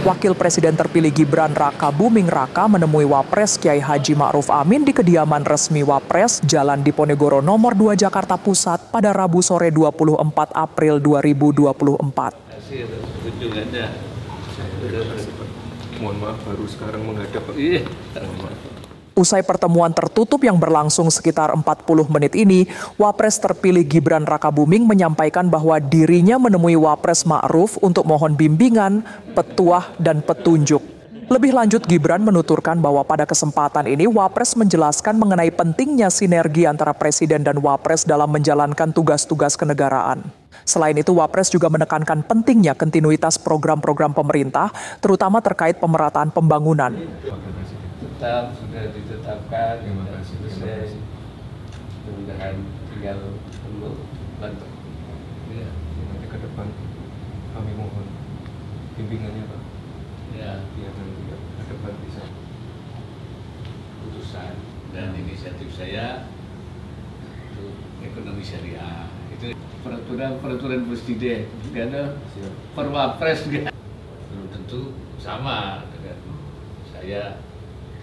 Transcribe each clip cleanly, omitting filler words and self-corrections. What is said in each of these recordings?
Wakil Presiden terpilih Gibran Raka Buming Raka menemui Wapres Kiai Haji Ma'ruf Amin di kediaman resmi Wapres Jalan Diponegoro Nomor 2 Jakarta Pusat pada Rabu sore 24 April 2024. Mohon maaf baru sekarang menghadap. Usai pertemuan tertutup yang berlangsung sekitar 40 menit ini, Wapres terpilih Gibran Raka Buming menyampaikan bahwa dirinya menemui Wapres Ma'ruf untuk mohon bimbingan, petuah, dan petunjuk. Lebih lanjut, Gibran menuturkan bahwa pada kesempatan ini Wapres menjelaskan mengenai pentingnya sinergi antara Presiden dan Wapres dalam menjalankan tugas-tugas kenegaraan. Selain itu, Wapres juga menekankan pentingnya kontinuitas program-program pemerintah, terutama terkait pemerataan pembangunan. Tetap sudah ditetapkan, sudah selesai. Mudah-mudahan tinggal perlu bantu. Ya, nanti ke depan kami mohon bimbingannya Pak. Ya, Biar nanti ke depan bisa putusan dan inisiatif saya untuk ekonomi syariah. Itu peraturan presiden, karena perwapres juga. Belum tentu sama dengan saya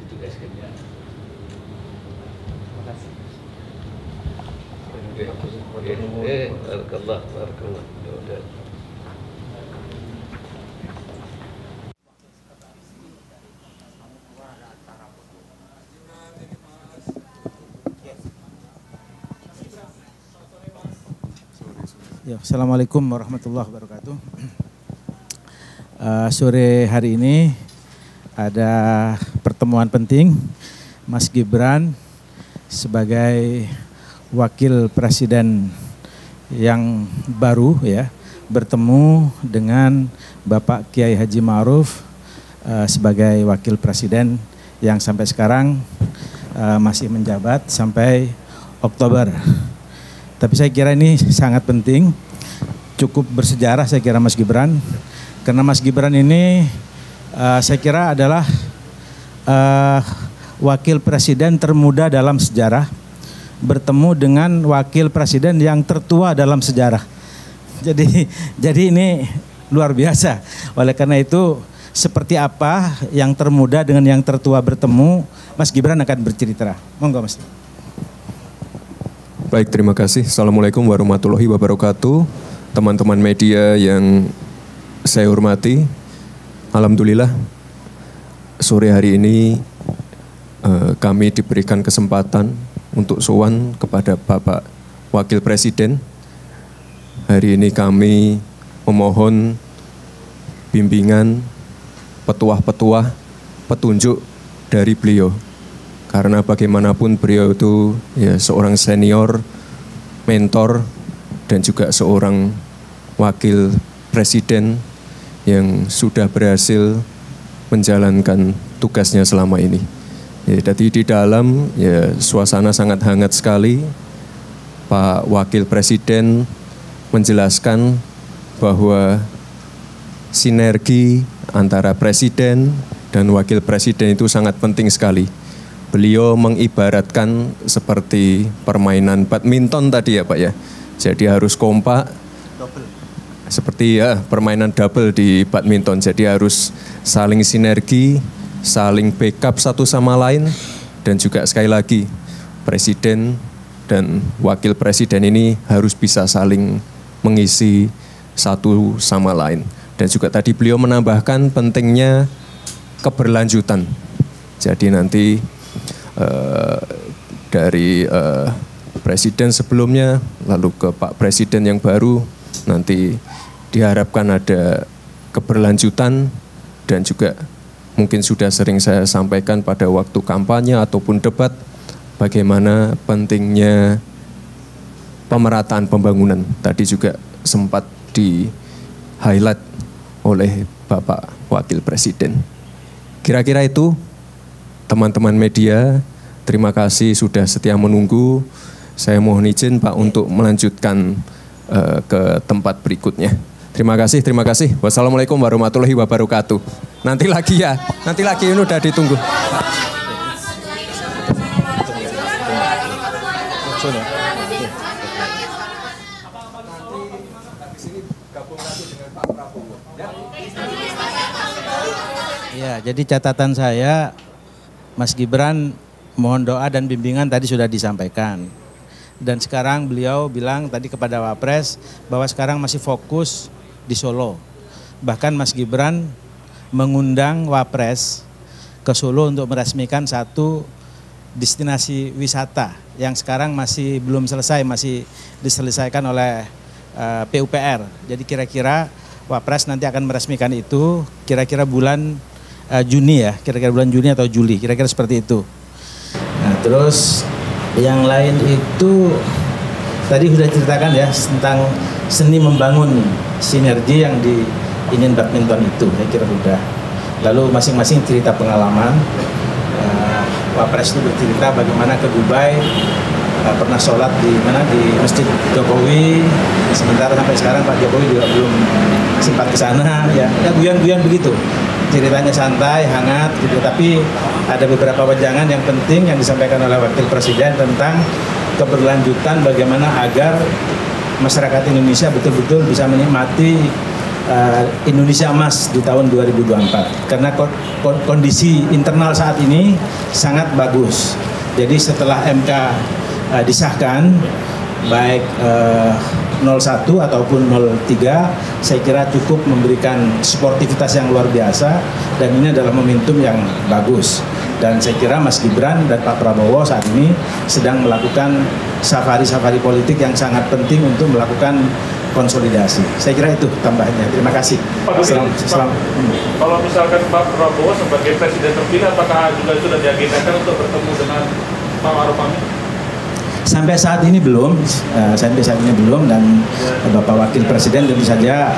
ditugaskannya. Terima kasih. Barakallah. Ya, Assalamualaikum warahmatullahi wabarakatuh. Sore hari ini ada pertemuan penting Mas Gibran sebagai wakil presiden yang baru ya bertemu dengan Bapak Kiai Haji Ma'ruf sebagai wakil presiden yang sampai sekarang masih menjabat sampai Oktober. Tapi saya kira ini sangat penting, cukup bersejarah saya kira Mas Gibran, karena Mas Gibran ini saya kira adalah wakil presiden termuda dalam sejarah, bertemu dengan wakil presiden yang tertua dalam sejarah. Jadi ini luar biasa. Oleh karena itu, seperti apa yang termuda dengan yang tertua bertemu, Mas Gibran akan bercerita. Monggo Mas. Baik, terima kasih. Assalamualaikum warahmatullahi wabarakatuh. Teman-teman media yang saya hormati, alhamdulillah sore hari ini kami diberikan kesempatan untuk sowan kepada Bapak Wakil Presiden. Hari ini kami memohon bimbingan, petuah-petuah, petunjuk dari beliau. Karena bagaimanapun beliau itu ya seorang senior, mentor, dan juga seorang wakil presiden yang sudah berhasil menjalankan tugasnya selama ini. Ya, jadi di dalam ya suasana sangat hangat sekali. Pak Wakil Presiden menjelaskan bahwa sinergi antara presiden dan wakil presiden itu sangat penting sekali. Beliau mengibaratkan seperti permainan badminton tadi ya Pak ya. Jadi harus kompak. Seperti ya permainan double di badminton. Jadi harus saling sinergi, saling backup satu sama lain. Dan juga sekali lagi presiden dan wakil presiden ini harus bisa saling mengisi satu sama lain. Dan juga tadi beliau menambahkan pentingnya keberlanjutan. Jadi nanti dari presiden sebelumnya lalu ke Pak Presiden yang baru nanti diharapkan ada keberlanjutan dan juga mungkin sudah sering saya sampaikan pada waktu kampanye ataupun debat bagaimana pentingnya pemerataan pembangunan. Tadi juga sempat di-highlight oleh Bapak Wakil Presiden. Kira-kira itu teman-teman media, terima kasih sudah setia menunggu. Saya mohon izin Pak untuk melanjutkan ke tempat berikutnya. Terima kasih. Wassalamualaikum warahmatullahi wabarakatuh. Nanti lagi ya, ini udah ditunggu. Nanti di sini gabung lagi dengan Pak Ya, jadi catatan saya, Mas Gibran mohon doa dan bimbingan tadi sudah disampaikan. Dan sekarang beliau bilang tadi kepada Wapres bahwa sekarang masih fokus di Solo. Bahkan Mas Gibran mengundang Wapres ke Solo untuk meresmikan satu destinasi wisata yang sekarang masih belum selesai, masih diselesaikan oleh PUPR. Jadi kira-kira Wapres nanti akan meresmikan itu kira-kira bulan Juni ya, kira-kira bulan Juni atau Juli, kira-kira seperti itu. Nah, terus yang lain itu tadi sudah ceritakan ya tentang seni membangun sinergi yang di Indian Badminton itu, saya kira sudah. Lalu masing-masing cerita pengalaman. Wapres itu bercerita bagaimana ke Dubai, pernah sholat di Masjid Jokowi, sementara sampai sekarang Pak Jokowi juga belum sempat ke sana, ya guyon-guyon begitu. Ceritanya santai, hangat gitu, tapi ada beberapa wejangan yang penting yang disampaikan oleh Wakil Presiden tentang keberlanjutan bagaimana agar masyarakat Indonesia betul-betul bisa menikmati Indonesia Emas di tahun 2024 karena kondisi internal saat ini sangat bagus. Jadi setelah MK disahkan baik 01 ataupun 03, saya kira cukup memberikan sportivitas yang luar biasa dan ini adalah momentum yang bagus. Dan saya kira Mas Gibran dan Pak Prabowo saat ini sedang melakukan safari-safari politik yang sangat penting untuk melakukan konsolidasi. Saya kira itu tambahnya. Terima kasih. Kalau misalkan Pak Prabowo sebagai presiden terpilih, apakah juga sudah diagendakan untuk bertemu dengan Pak Ma'ruf Amin? Sampai saat ini belum, dan Bapak Wakil Presiden tentu saja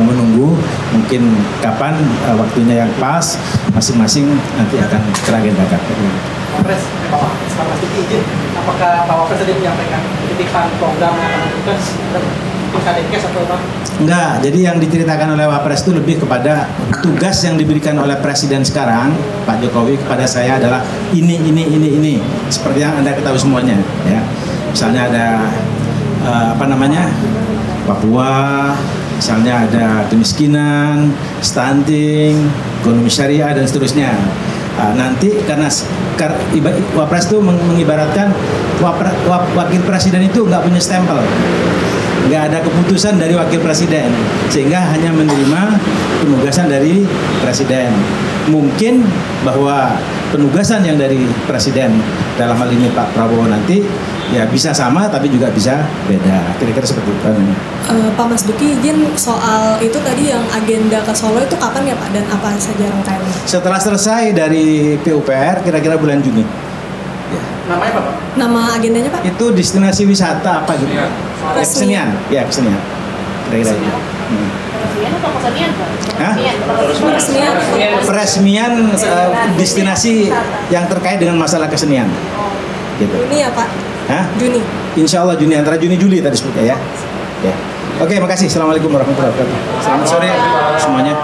menunggu mungkin kapan waktunya yang pas, masing-masing nanti akan teragendakan. Pak Pres, Pak izin, apakah Pak Wapres tadi menyampaikan titipan program yang akan dilakukan Kadekes atau apa? Enggak, jadi yang diceritakan oleh Wapres itu lebih kepada tugas yang diberikan oleh Presiden sekarang, Pak Jokowi kepada saya adalah ini. Seperti yang Anda ketahui semuanya, ya. Misalnya ada Papua, misalnya ada kemiskinan, stunting, ekonomi syariah dan seterusnya. Nanti karena Wapres itu mengibaratkan Wakil Presiden itu nggak punya stempel, nggak ada keputusan dari Wakil Presiden, sehingga hanya menerima penugasan dari Presiden. Mungkin bahwa penugasan yang dari Presiden dalam hal ini Pak Prabowo nanti ya bisa sama tapi juga bisa beda, kira-kira seperti itu. Pak Mas Duki izin soal itu tadi yang agenda ke Solo itu kapan ya Pak dan apa saja rangkaiannya? Setelah selesai dari PUPR kira-kira bulan Juni. Ya. Namanya apa Pak? Nama agendanya Pak? Itu destinasi wisata apa gitu? Kesenian. Ya, kesenian. Kira-kira itu. Peresmian atau kesenian Pak? Peresmian destinasi yang terkait dengan masalah kesenian. Gitu. Juni ya Pak? Hah? Juni. Insya Allah Juni, antara Juni Juli tadi sebutnya ya. Oke, makasih. Assalamualaikum warahmatullahi wabarakatuh. Selamat sore semuanya.